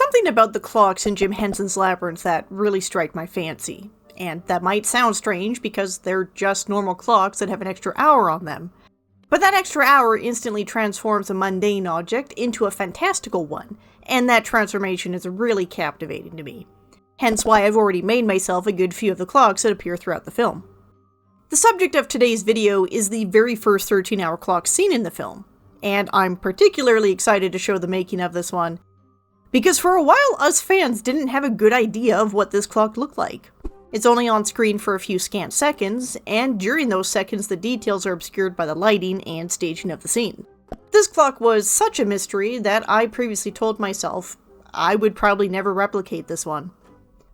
something about the clocks in Jim Henson's Labyrinth that really strike my fancy. And that might sound strange because they're just normal clocks that have an extra hour on them. But that extra hour instantly transforms a mundane object into a fantastical one, and that transformation is really captivating to me. Hence why I've already made myself a good few of the clocks that appear throughout the film. The subject of today's video is the very first 13-hour clock scene in the film, and I'm particularly excited to show the making of this one, because for a while us fans didn't have a good idea of what this clock looked like. It's only on screen for a few scant seconds, and during those seconds the details are obscured by the lighting and staging of the scene. This clock was such a mystery that I previously told myself I would probably never replicate this one.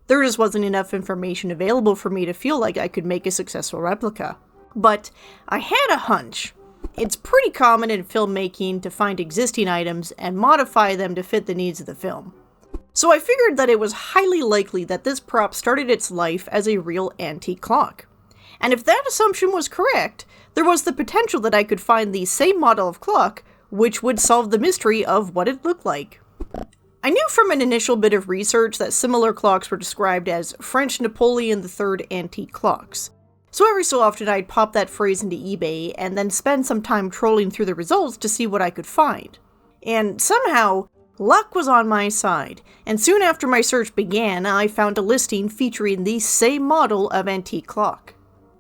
There just wasn't enough information available for me to feel like I could make a successful replica. But I had a hunch. It's pretty common in filmmaking to find existing items and modify them to fit the needs of the film. So I figured that it was highly likely that this prop started its life as a real antique clock. And if that assumption was correct, there was the potential that I could find the same model of clock, which would solve the mystery of what it looked like. I knew from an initial bit of research that similar clocks were described as French Napoleon III antique clocks. So every so often I'd pop that phrase into eBay and then spend some time trolling through the results to see what I could find. And somehow, luck was on my side, and soon after my search began, I found a listing featuring the same model of antique clock.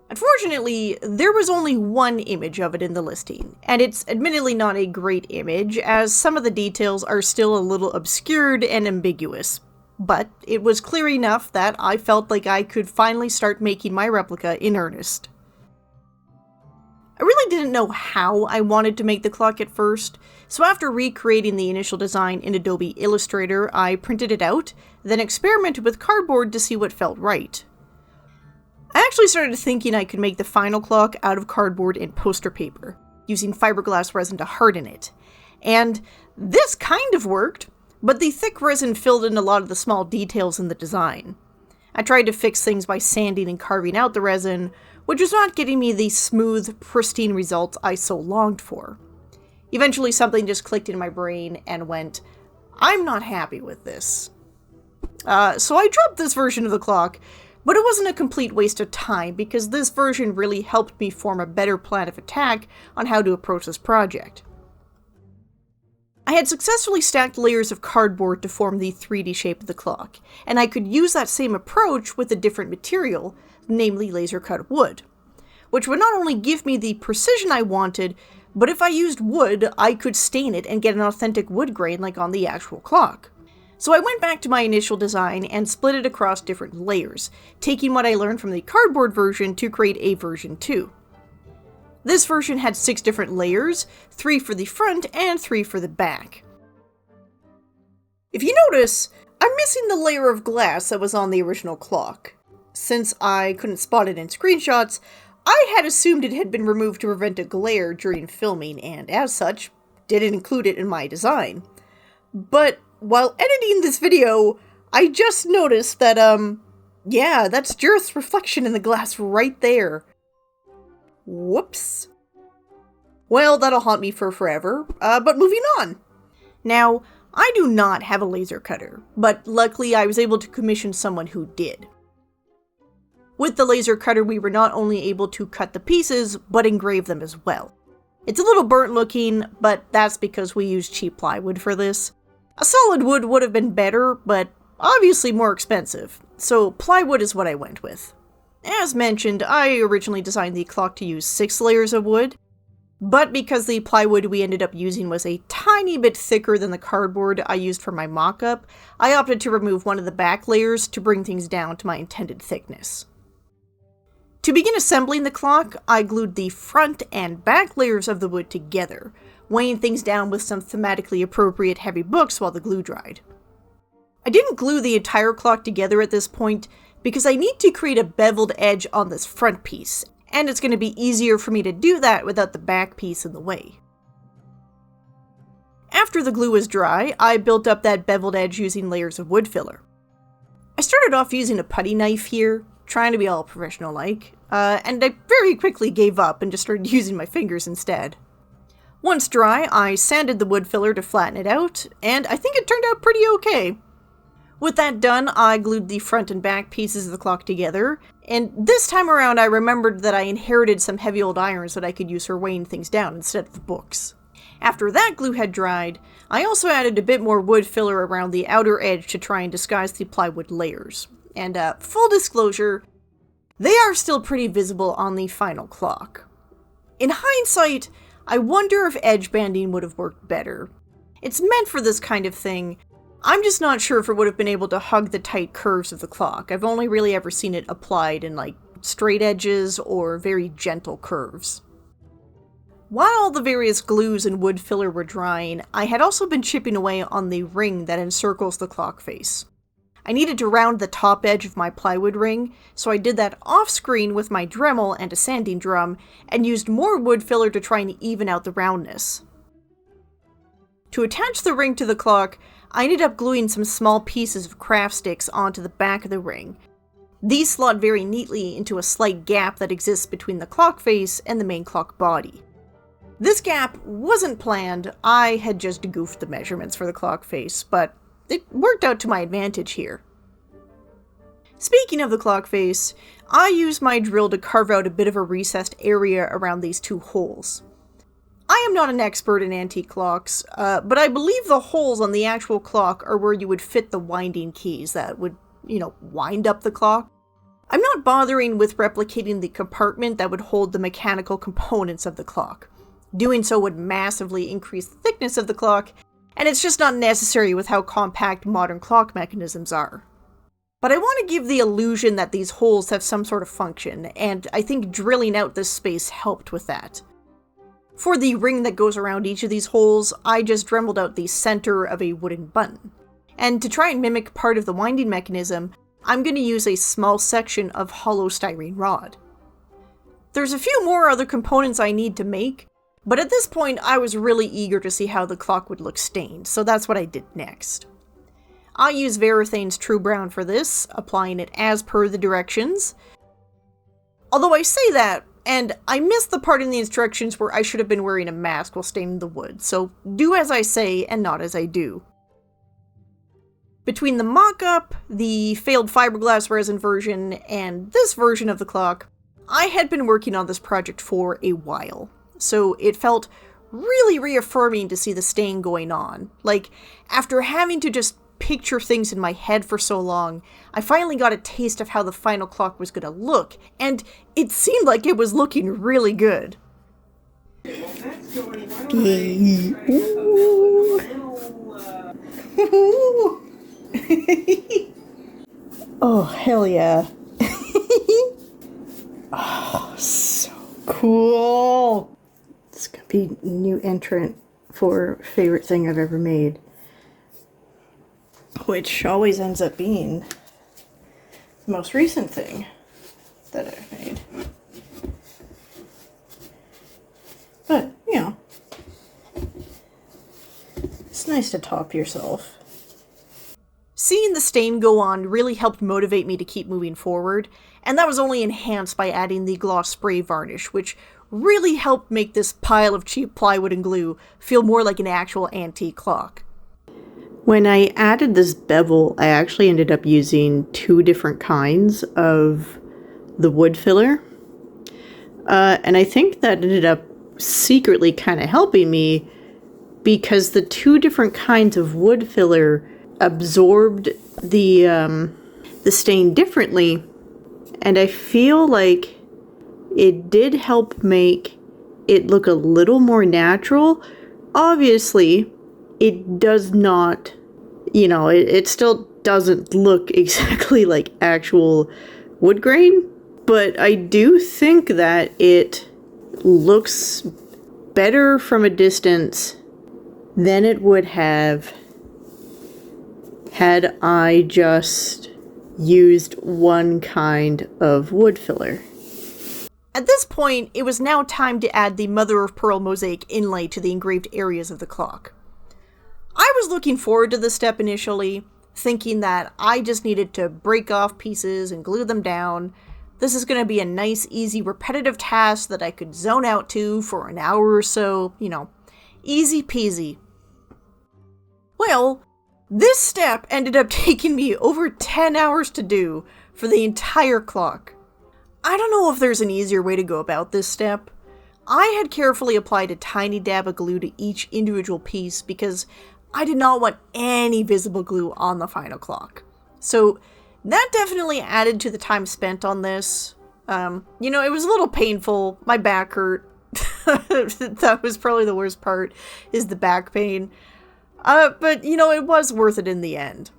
Unfortunately, there was only one image of it in the listing, and it's admittedly not a great image, as some of the details are still a little obscured and ambiguous. But it was clear enough that I felt like I could finally start making my replica in earnest. I really didn't know how I wanted to make the clock at first, so after recreating the initial design in Adobe Illustrator, I printed it out, then experimented with cardboard to see what felt right. I actually started thinking I could make the final clock out of cardboard and poster paper, using fiberglass resin to harden it. And this kind of worked, but the thick resin filled in a lot of the small details in the design. I tried to fix things by sanding and carving out the resin, which was not getting me the smooth, pristine results I so longed for. Eventually something just clicked in my brain and went, I'm not happy with this. So I dropped this version of the clock, but it wasn't a complete waste of time because this version really helped me form a better plan of attack on how to approach this project. I had successfully stacked layers of cardboard to form the 3D shape of the clock, and I could use that same approach with a different material, namely laser-cut wood, which would not only give me the precision I wanted, but if I used wood, I could stain it and get an authentic wood grain like on the actual clock. So I went back to my initial design and split it across different layers, taking what I learned from the cardboard version to create a version 2. This version had 6 different layers, 3 for the front and 3 for the back. If you notice, I'm missing the layer of glass that was on the original clock. Since I couldn't spot it in screenshots, I had assumed it had been removed to prevent a glare during filming, and as such, didn't include it in my design. But while editing this video, I just noticed that, yeah, that's Jareth's reflection in the glass right there. Whoops. Well, that'll haunt me for forever, but moving on. Now, I do not have a laser cutter, but luckily I was able to commission someone who did. With the laser cutter, we were not only able to cut the pieces, but engrave them as well. It's a little burnt looking, but that's because we used cheap plywood for this. A solid wood would have been better, but obviously more expensive, so plywood is what I went with. As mentioned, I originally designed the clock to use 6 layers of wood, but because the plywood we ended up using was a tiny bit thicker than the cardboard I used for my mock-up, I opted to remove one of the back layers to bring things down to my intended thickness. To begin assembling the clock, I glued the front and back layers of the wood together, weighing things down with some thematically appropriate heavy books while the glue dried. I didn't glue the entire clock together at this point because I need to create a beveled edge on this front piece, and it's going to be easier for me to do that without the back piece in the way. After the glue was dry, I built up that beveled edge using layers of wood filler. I started off using a putty knife here, trying to be all professional-like, and I very quickly gave up and just started using my fingers instead. Once dry, I sanded the wood filler to flatten it out, and I think it turned out pretty okay. With that done, I glued the front and back pieces of the clock together, and this time around I remembered that I inherited some heavy old irons that I could use for weighing things down instead of books. After that glue had dried, I also added a bit more wood filler around the outer edge to try and disguise the plywood layers. And full disclosure, they are still pretty visible on the final clock. In hindsight, I wonder if edge banding would have worked better. It's meant for this kind of thing. I'm just not sure if it would have been able to hug the tight curves of the clock. I've only really ever seen it applied in straight edges or very gentle curves. While all the various glues and wood filler were drying, I had also been chipping away on the ring that encircles the clock face. I needed to round the top edge of my plywood ring, so I did that off-screen with my Dremel and a sanding drum, and used more wood filler to try and even out the roundness. To attach the ring to the clock, I ended up gluing some small pieces of craft sticks onto the back of the ring. These slot very neatly into a slight gap that exists between the clock face and the main clock body. This gap wasn't planned, I had just goofed the measurements for the clock face, but it worked out to my advantage here. Speaking of the clock face, I used my drill to carve out a bit of a recessed area around these two holes. I am not an expert in antique clocks, but I believe the holes on the actual clock are where you would fit the winding keys that would, wind up the clock. I'm not bothering with replicating the compartment that would hold the mechanical components of the clock. Doing so would massively increase the thickness of the clock, and it's just not necessary with how compact modern clock mechanisms are. But I want to give the illusion that these holes have some sort of function, and I think drilling out this space helped with that. For the ring that goes around each of these holes, I just dremeled out the center of a wooden button. And to try and mimic part of the winding mechanism, I'm going to use a small section of hollow styrene rod. There's a few more other components I need to make, but at this point I was really eager to see how the clock would look stained, so that's what I did next. I use Varathane's True Brown for this, applying it as per the directions. Although I say that, and I missed the part in the instructions where I should have been wearing a mask while staining the wood, so do as I say and not as I do. Between the mock-up, the failed fiberglass resin version, and this version of the clock, I had been working on this project for a while, so it felt really reaffirming to see the stain going on. After having to just picture things in my head for so long, I finally got a taste of how the final clock was going to look, and it seemed like it was looking really good. Oh, hell yeah. Oh, so cool. It's going to be a new entrant for favorite thing I've ever made. Which always ends up being the most recent thing that I've made. But, it's nice to top yourself. Seeing the stain go on really helped motivate me to keep moving forward, and that was only enhanced by adding the gloss spray varnish, which really helped make this pile of cheap plywood and glue feel more like an actual antique clock. When I added this bevel, I actually ended up using two different kinds of the wood filler. And I think that ended up secretly kind of helping me because the two different kinds of wood filler absorbed the stain differently. And I feel like it did help make it look a little more natural. Obviously, it does not, it still doesn't look exactly like actual wood grain, but I do think that it looks better from a distance than it would have had I just used one kind of wood filler. At this point, it was now time to add the mother of pearl mosaic inlay to the engraved areas of the clock. I was looking forward to this step initially, thinking that I just needed to break off pieces and glue them down. This is going to be a nice, easy, repetitive task that I could zone out to for an hour or so, easy peasy. Well, This step ended up taking me over 10 hours to do for the entire clock. I don't know if there's an easier way to go about this step. I had carefully applied a tiny dab of glue to each individual piece because I did not want any visible glue on the final clock. So that definitely added to the time spent on this. It was a little painful. My back hurt. That was probably the worst part, is the back pain. But it was worth it in the end.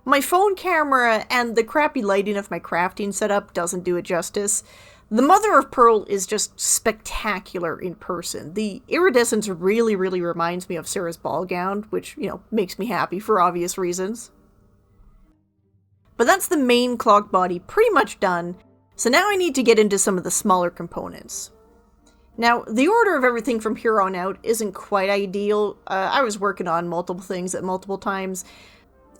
My phone camera and the crappy lighting of my crafting setup doesn't do it justice. The mother of pearl is just spectacular in person. The iridescence really, really reminds me of Sarah's ball gown, which, makes me happy for obvious reasons. But that's the main clock body pretty much done, so now I need to get into some of the smaller components. Now, the order of everything from here on out isn't quite ideal. I was working on multiple things at multiple times,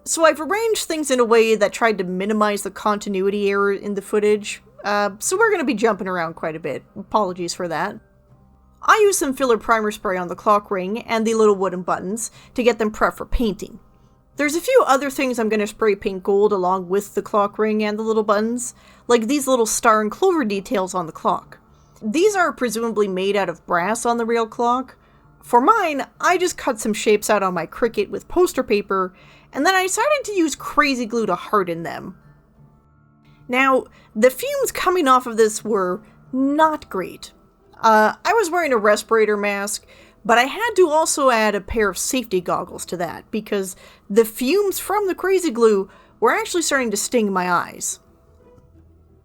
so I've arranged things in a way that tried to minimize the continuity error in the footage. So we're going to be jumping around quite a bit. Apologies for that. I used some filler primer spray on the clock ring and the little wooden buttons to get them prepped for painting. There's a few other things I'm going to spray paint gold along with the clock ring and the little buttons, like these little star and clover details on the clock. These are presumably made out of brass on the real clock. For mine, I just cut some shapes out on my Cricut with poster paper, and then I decided to use crazy glue to harden them. Now, the fumes coming off of this were not great. I was wearing a respirator mask, but I had to also add a pair of safety goggles to that, because the fumes from the crazy glue were actually starting to sting my eyes.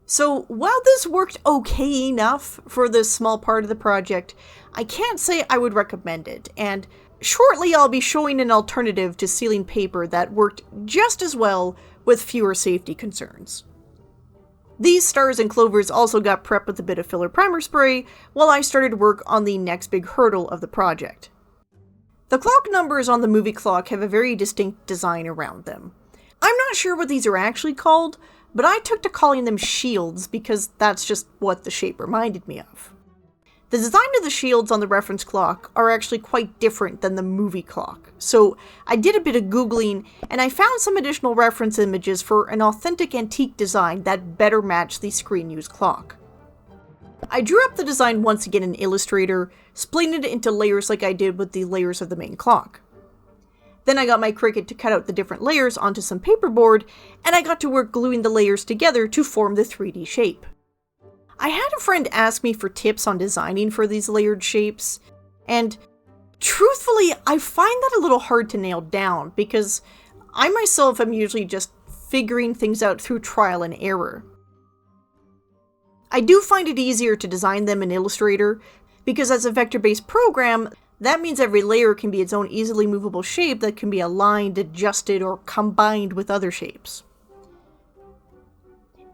So while this worked okay enough for this small part of the project, I can't say I would recommend it, and shortly I'll be showing an alternative to sealing paper that worked just as well with fewer safety concerns. These stars and clovers also got prepped with a bit of filler primer spray while I started work on the next big hurdle of the project. The clock numbers on the movie clock have a very distinct design around them. I'm not sure what these are actually called, but I took to calling them shields because that's just what the shape reminded me of. The design of the shields on the reference clock are actually quite different than the movie clock, so I did a bit of googling and I found some additional reference images for an authentic antique design that better matched the screen-used clock. I drew up the design once again in Illustrator, splitting it into layers like I did with the layers of the main clock. Then I got my Cricut to cut out the different layers onto some paperboard, and I got to work gluing the layers together to form the 3D shape. I had a friend ask me for tips on designing for these layered shapes, and truthfully, I find that a little hard to nail down because I myself am usually just figuring things out through trial and error. I do find it easier to design them in Illustrator because as a vector-based program, that means every layer can be its own easily movable shape that can be aligned, adjusted, or combined with other shapes.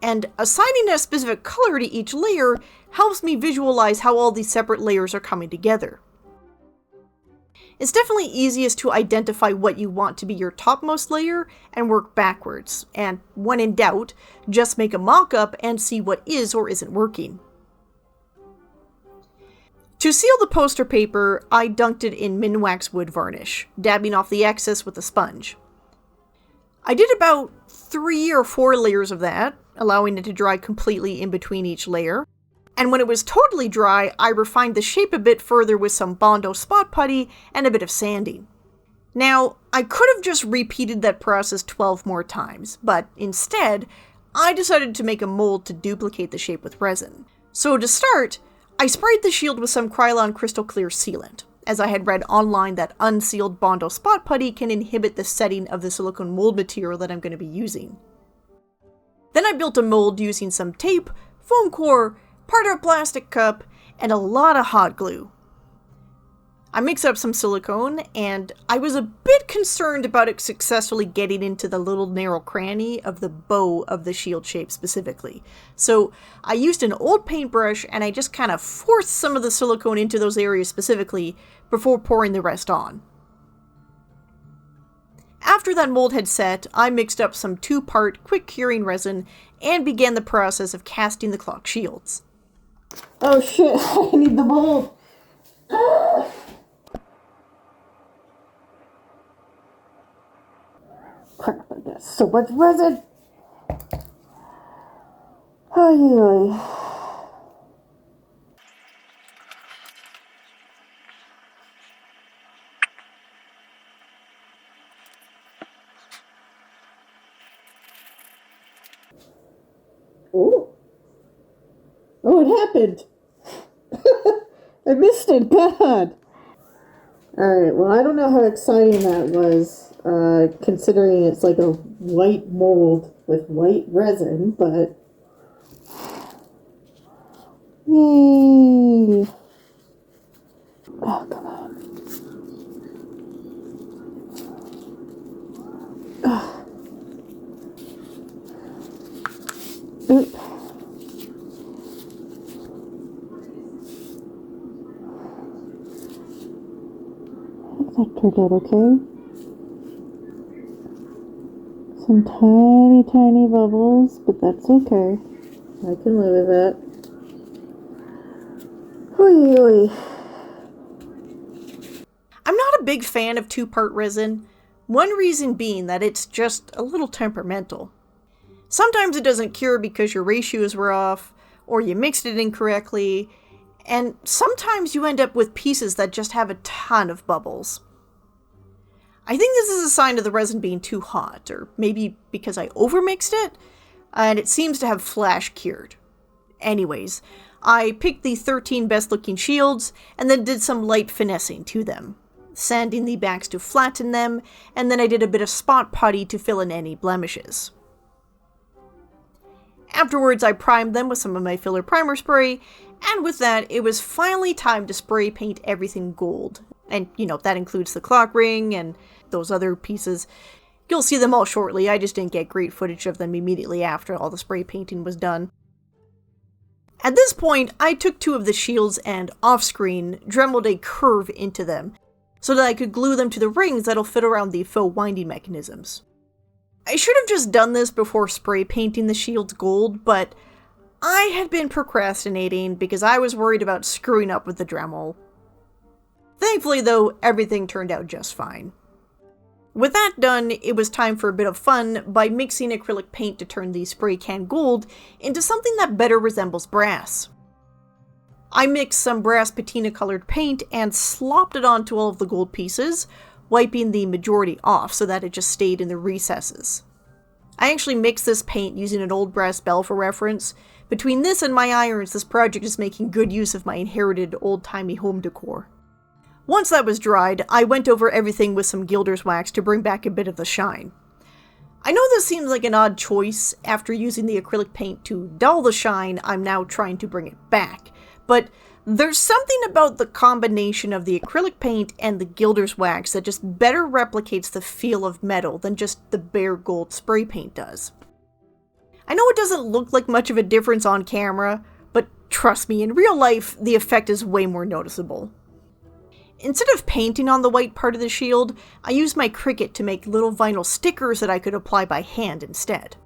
And assigning a specific color to each layer helps me visualize how all these separate layers are coming together. It's definitely easiest to identify what you want to be your topmost layer and work backwards, and when in doubt, just make a mock-up and see what is or isn't working. To seal the poster paper, I dunked it in Minwax wood varnish, dabbing off the excess with a sponge. I did about 3 or 4 layers of that, allowing it to dry completely in between each layer. And when it was totally dry, I refined the shape a bit further with some Bondo spot putty and a bit of sanding. Now, I could have just repeated that process 12 more times, but instead, I decided to make a mold to duplicate the shape with resin. So to start, I sprayed the shield with some Krylon crystal clear sealant, as I had read online that unsealed Bondo spot putty can inhibit the setting of the silicone mold material that I'm going to be using. Then I built a mold using some tape, foam core, part of a plastic cup, and a lot of hot glue. I mixed up some silicone, and I was a bit concerned about it successfully getting into the little narrow cranny of the bow of the shield shape specifically. So I used an old paintbrush, and I just kind of forced some of the silicone into those areas specifically before pouring the rest on. After that mold had set, I mixed up some 2-part quick curing resin and began the process of casting the clock shields. Oh shit, I need the mold. Crap, I got so much resin. Ay. Oh. Oh, it happened. I missed it. God. Alright, well, I don't know how exciting that was, considering it's like a white mold with white resin, but... Yay! Oh, come on. Oop. That turned out okay. Some tiny, tiny bubbles, but that's okay. I can live with that. Oy, oy. I'm not a big fan of two-part resin, one reason being that it's just a little temperamental. Sometimes it doesn't cure because your ratios were off, or you mixed it incorrectly, and sometimes you end up with pieces that just have a ton of bubbles. I think this is a sign of the resin being too hot, or maybe because I overmixed it, and it seems to have flash cured. Anyways, I picked the 13 best looking shields, and then did some light finessing to them, sanding the backs to flatten them, and then I did a bit of spot putty to fill in any blemishes. Afterwards, I primed them with some of my filler primer spray, and with that, it was finally time to spray paint everything gold. And, that includes the clock ring and those other pieces. You'll see them all shortly, I just didn't get great footage of them immediately after all the spray painting was done. At this point, I took two of the shields and, off-screen, dremeled a curve into them, so that I could glue them to the rings that'll fit around the faux winding mechanisms. I should have just done this before spray painting the shields gold, but I had been procrastinating because I was worried about screwing up with the Dremel. Thankfully, though, everything turned out just fine. With that done, it was time for a bit of fun by mixing acrylic paint to turn the spray can gold into something that better resembles brass. I mixed some brass patina colored paint and slopped it onto all of the gold pieces, wiping the majority off so that it just stayed in the recesses. I actually mixed this paint using an old brass bell for reference. Between this and my irons, this project is making good use of my inherited old-timey home decor. Once that was dried, I went over everything with some gilder's wax to bring back a bit of the shine. I know this seems like an odd choice. After using the acrylic paint to dull the shine, I'm now trying to bring it back. But there's something about the combination of the acrylic paint and the gilder's wax that just better replicates the feel of metal than just the bare gold spray paint does. I know it doesn't look like much of a difference on camera, but trust me, in real life, the effect is way more noticeable. Instead of painting on the white part of the shield, I used my Cricut to make little vinyl stickers that I could apply by hand instead.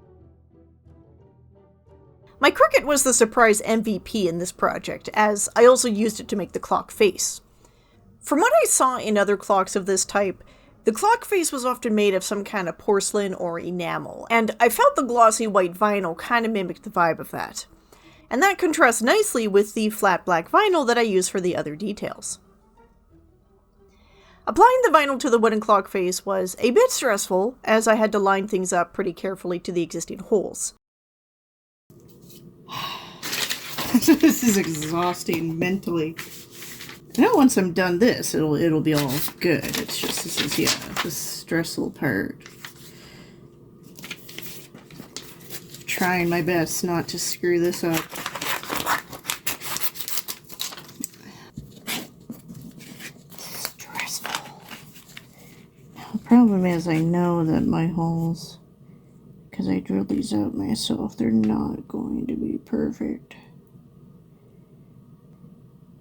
My Cricut was the surprise MVP in this project, as I also used it to make the clock face. From what I saw in other clocks of this type, the clock face was often made of some kind of porcelain or enamel, and I felt the glossy white vinyl kind of mimicked the vibe of that. And that contrasts nicely with the flat black vinyl that I use for the other details. Applying the vinyl to the wooden clock face was a bit stressful, as I had to line things up pretty carefully to the existing holes. This is exhausting mentally. I know once I'm done this, it'll be all good. It's just, this is, the stressful part. Trying my best not to screw this up. The problem is I know that my holes, because I drilled these out myself, they're not going to be perfect.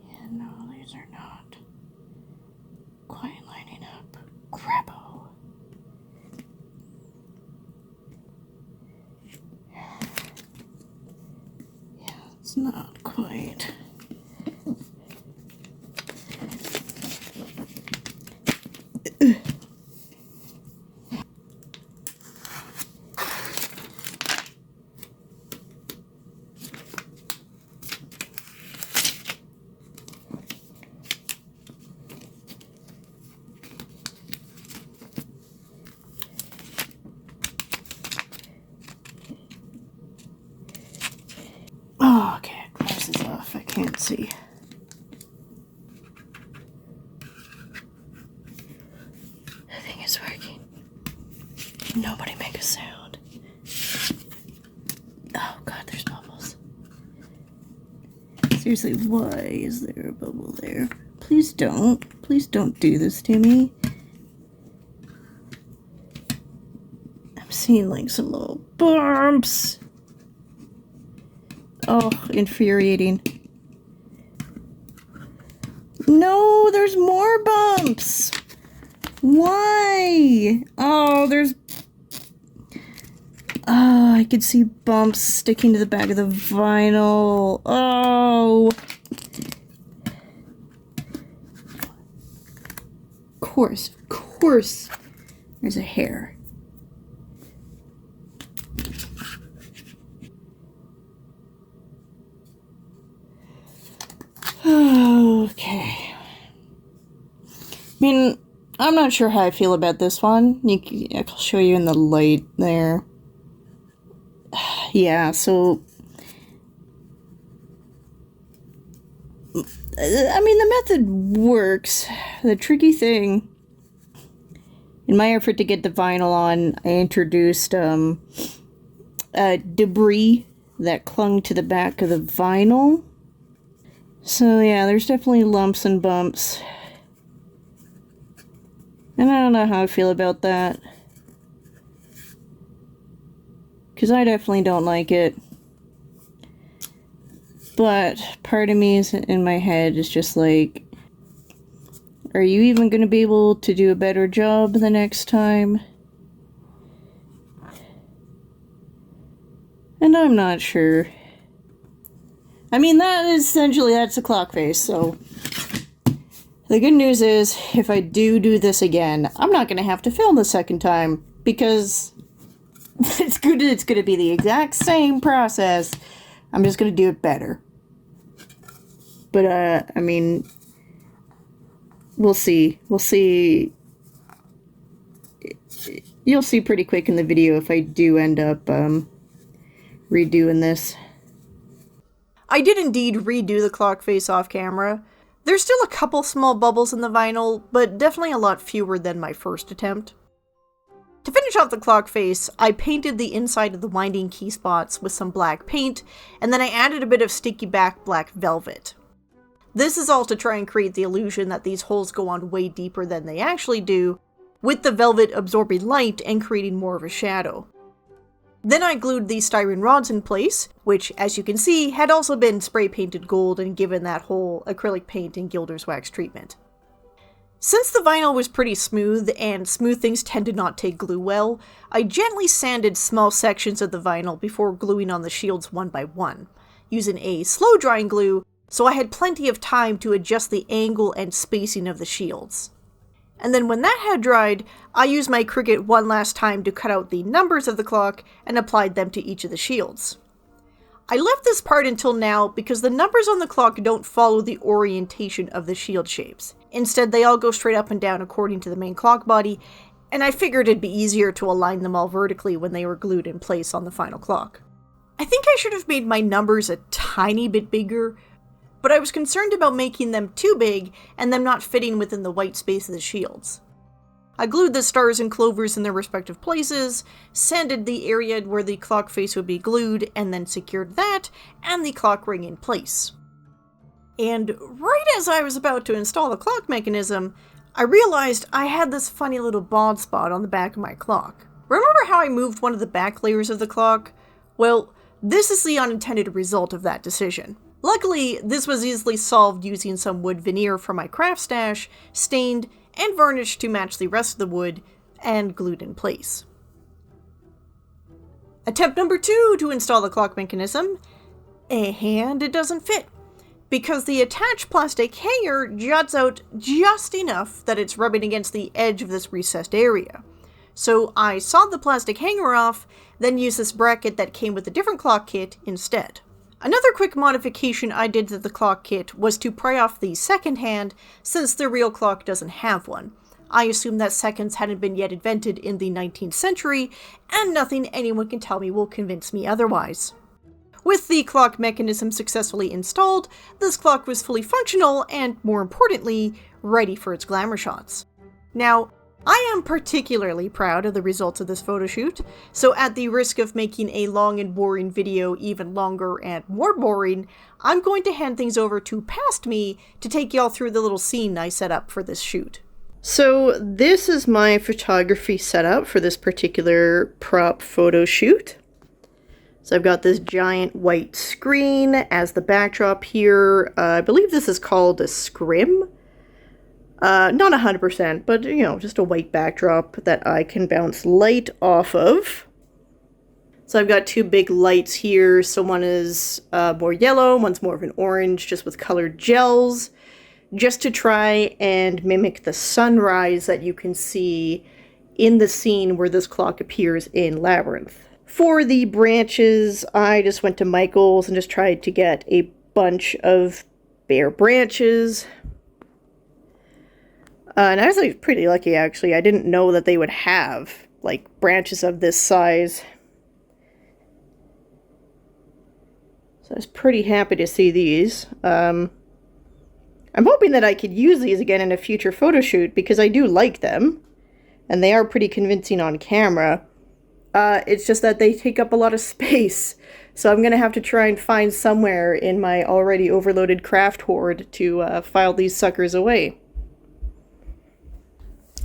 Yeah, no, these are not quite lining up. Crappo. Yeah, it's not quite. glasses off. I can't see. I think it's working. Nobody make a sound. Oh god, there's bubbles. Seriously, why is there a bubble there? Please don't. Please don't do this to me. I'm seeing like some little bumps. Oh, infuriating. No, there's more bumps. Why? Oh, there's... Oh, I could see bumps sticking to the back of the vinyl. Oh. Of course. There's a hair. Okay. I mean, I'm not sure how I feel about this one. I'll show you in the light there. Yeah, so... I mean, the method works. The tricky thing... In my effort to get the vinyl on, I introduced debris that clung to the back of the vinyl. So yeah, there's definitely lumps and bumps. And I don't know how I feel about that. Because I definitely don't like it. But part of me is in my head is just like, are you even going to be able to do a better job the next time? And I'm not sure. I mean, that's a clock face, so... The good news is, if I do this again, I'm not going to have to film the second time, because it's going to be the exact same process. I'm just going to do it better. But, I mean... We'll see. We'll see. You'll see pretty quick in the video if I do end up redoing this. I did indeed redo the clock face off camera. There's still a couple small bubbles in the vinyl, but definitely a lot fewer than my first attempt. To finish off the clock face, I painted the inside of the winding key spots with some black paint, and then I added a bit of sticky back black velvet. This is all to try and create the illusion that these holes go on way deeper than they actually do, with the velvet absorbing light and creating more of a shadow. Then I glued these styrene rods in place, which, as you can see, had also been spray painted gold and given that whole acrylic paint and gilder's wax treatment. Since the vinyl was pretty smooth, and smooth things tend to not take glue well, I gently sanded small sections of the vinyl before gluing on the shields one by one, using a slow-drying glue, so I had plenty of time to adjust the angle and spacing of the shields. And then when that had dried, I used my Cricut one last time to cut out the numbers of the clock and applied them to each of the shields. I left this part until now because the numbers on the clock don't follow the orientation of the shield shapes. Instead, they all go straight up and down according to the main clock body, and I figured it'd be easier to align them all vertically when they were glued in place on the final clock. I think I should have made my numbers a tiny bit bigger, but I was concerned about making them too big and them not fitting within the white space of the shields. I glued the stars and clovers in their respective places, sanded the area where the clock face would be glued, and then secured that and the clock ring in place. And right as I was about to install the clock mechanism, I realized I had this funny little bald spot on the back of my clock. Remember how I moved one of the back layers of the clock? Well, this is the unintended result of that decision. Luckily, this was easily solved using some wood veneer from my craft stash, stained and varnished to match the rest of the wood, and glued in place. Attempt number 2 to install the clock mechanism, and it doesn't fit, because the attached plastic hanger juts out just enough that it's rubbing against the edge of this recessed area. So I sawed the plastic hanger off, then used this bracket that came with a different clock kit instead. Another quick modification I did to the clock kit was to pry off the second hand, since the real clock doesn't have one. I assume that seconds hadn't been yet invented in the 19th century, and nothing anyone can tell me will convince me otherwise. With the clock mechanism successfully installed, this clock was fully functional and, more importantly, ready for its glamour shots. Now, I am particularly proud of the results of this photoshoot, so at the risk of making a long and boring video even longer and more boring, I'm going to hand things over to Past Me to take y'all through the little scene I set up for this shoot. So this is my photography setup for this particular prop photo shoot. So I've got this giant white screen as the backdrop here. I believe this is called a scrim. Not 100%, but, you know, just a white backdrop that I can bounce light off of. So I've got two big lights here. So one is more yellow, one's more of an orange, just with colored gels, just to try and mimic the sunrise that you can see in the scene where this clock appears in Labyrinth. For the branches, I just went to Michael's and just tried to get a bunch of bare branches. And I was like pretty lucky, actually. I didn't know that they would have like branches of this size. So I was pretty happy to see these. I'm hoping that I could use these again in a future photo shoot because I do like them. And they are pretty convincing on camera. It's just that they take up a lot of space. So I'm going to have to try and find somewhere in my already overloaded craft hoard to file these suckers away.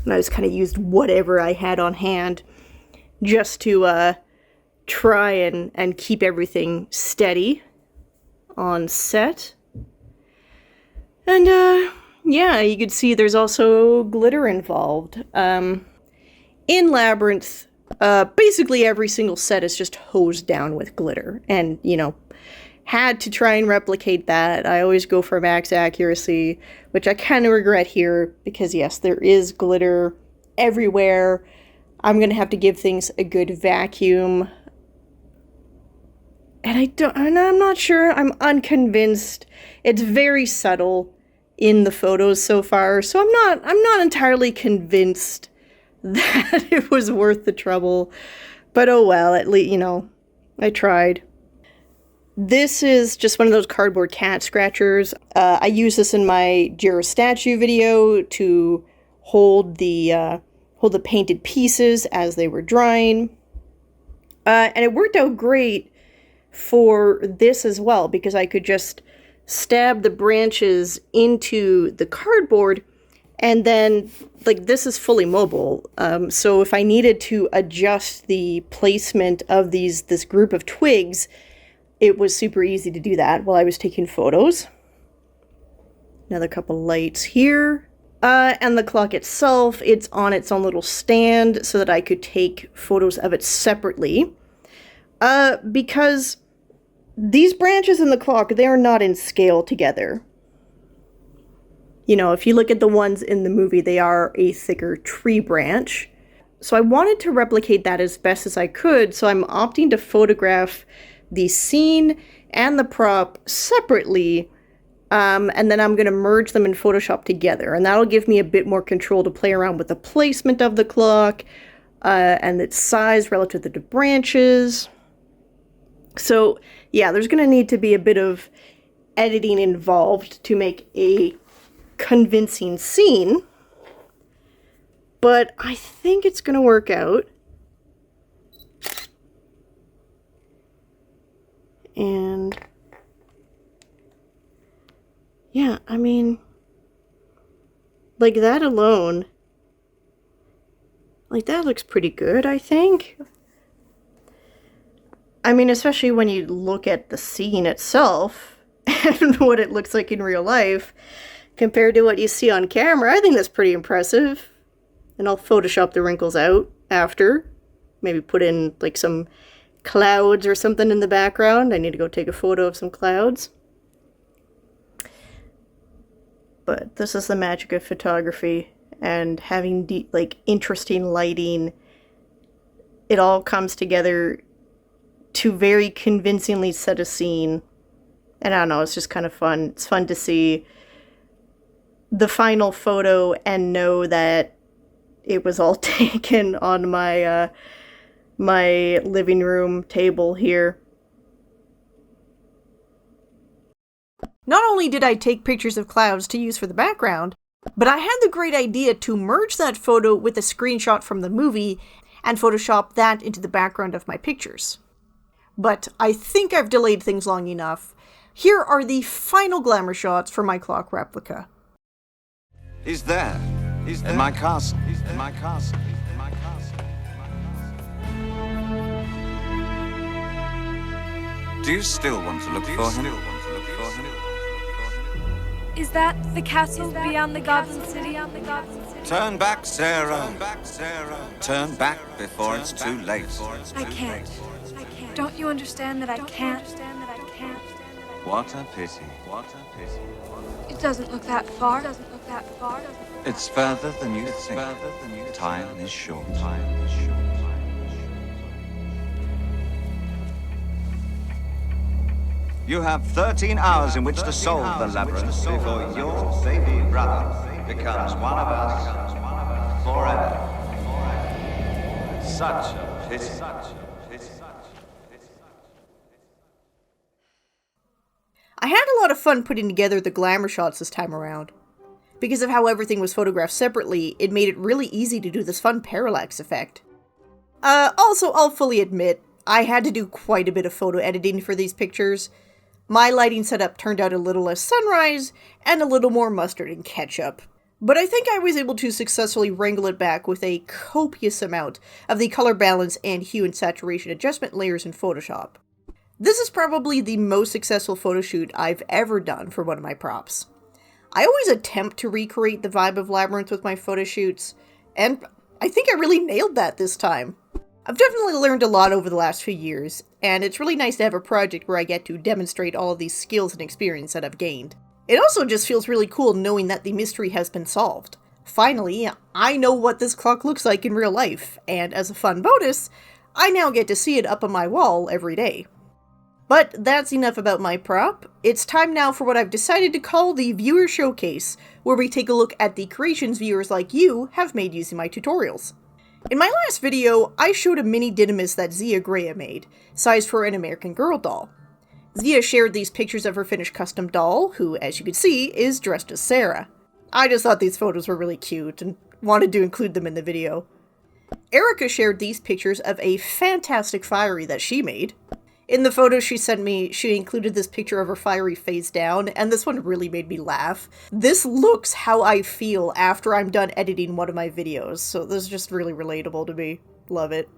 And I just kind of used whatever I had on hand just to try and keep everything steady on set. And yeah, you could see there's also glitter involved. In Labyrinth, basically every single set is just hosed down with glitter. And, you know, had to try and replicate that. I always go for max accuracy, which I kind of regret here because, yes, there is glitter everywhere. I'm going to have to give things a good vacuum. And I'm not sure. I'm unconvinced. It's very subtle in the photos so far, so I'm not entirely convinced that it was worth the trouble. But oh well, at least, you know, I tried. This is just one of those cardboard cat scratchers. I use this in my Jareth statue video to hold the painted pieces as they were drying. And it worked out great for this as well, because I could just stab the branches into the cardboard, and then, like, this is fully mobile. So if I needed to adjust the placement of this group of twigs, it was super easy to do that while I was taking photos. Another couple lights here. And the clock itself, it's on its own little stand so that I could take photos of it separately. Because these branches in the clock, they are not in scale together. You know, if you look at the ones in the movie, they are a thicker tree branch. So I wanted to replicate that as best as I could, so I'm opting to photograph the scene and the prop separately, and then I'm going to merge them in Photoshop together, and that'll give me a bit more control to play around with the placement of the clock, and its size relative to the branches. So, yeah, there's going to need to be a bit of editing involved to make a convincing scene, but I think it's going to work out. And yeah, I mean, like, that alone, like, that looks pretty good, I think. I mean, especially when you look at the scene itself and what it looks like in real life compared to what you see on camera, I think that's pretty impressive. And I'll Photoshop the wrinkles out after. Maybe put in, like, some clouds or something in the background. I need to go take a photo of some clouds. But this is the magic of photography and having interesting lighting. It all comes together to very convincingly set a scene. And I don't know, it's just kind of fun. It's fun to see the final photo and know that it was all taken on my my living room table here. Not only did I take pictures of clouds to use for the background, but I had the great idea to merge that photo with a screenshot from the movie and Photoshop that into the background of my pictures. But I think I've delayed things long enough. Here are the final glamour shots for my clock replica. He's there. He's there. In my castle. He's in my castle. He's in my castle. Do you still want to look for him? Is that the castle beyond the Goblin City? Turn back, Sarah. Turn back before it's too late. I can't. Don't you understand that I can't? What a pity. What a pity. It doesn't look that far. It's further than you think. Time is short. You have 13 hours in which to solve the labyrinth before your baby brother becomes one of us forever. Such a pity. I had a lot of fun putting together the glamour shots this time around. Because of how everything was photographed separately, it made it really easy to do this fun parallax effect. Also, I'll fully admit, I had to do quite a bit of photo editing for these pictures. My lighting setup turned out a little less sunrise, and a little more mustard and ketchup. But I think I was able to successfully wrangle it back with a copious amount of the color balance and hue and saturation adjustment layers in Photoshop. This is probably the most successful photoshoot I've ever done for one of my props. I always attempt to recreate the vibe of Labyrinth with my photoshoots, and I think I really nailed that this time. I've definitely learned a lot over the last few years, and it's really nice to have a project where I get to demonstrate all of these skills and experience that I've gained. It also just feels really cool knowing that the mystery has been solved. Finally, I know what this clock looks like in real life, and as a fun bonus, I now get to see it up on my wall every day. But that's enough about my prop. It's time now for what I've decided to call the Viewer Showcase, where we take a look at the creations viewers like you have made using my tutorials. In my last video, I showed a mini Dynamis that Zia Greya made, sized for an American Girl doll. Zia shared these pictures of her finished custom doll, who, as you can see, is dressed as Sarah. I just thought these photos were really cute and wanted to include them in the video. Erica shared these pictures of a fantastic fiery that she made. In the photos she sent me, she included this picture of her fiery face down, and this one really made me laugh. This looks how I feel after I'm done editing one of my videos, so this is just really relatable to me. Love it.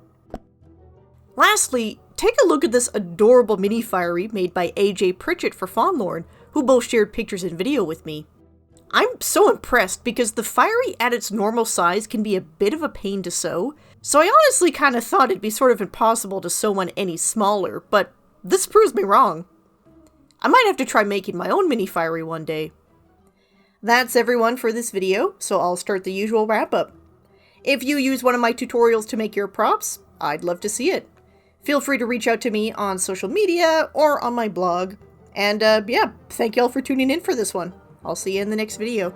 Lastly, take a look at this adorable mini fiery made by AJ Pritchett for Fawnlorn, who both shared pictures and video with me. I'm so impressed because the fiery at its normal size can be a bit of a pain to sew, so I honestly kind of thought it'd be sort of impossible to sew one any smaller, but this proves me wrong. I might have to try making my own mini fiery one day. That's everyone for this video, so I'll start the usual wrap-up. If you use one of my tutorials to make your props, I'd love to see it. Feel free to reach out to me on social media or on my blog. And yeah, thank y'all for tuning in for this one. I'll see you in the next video.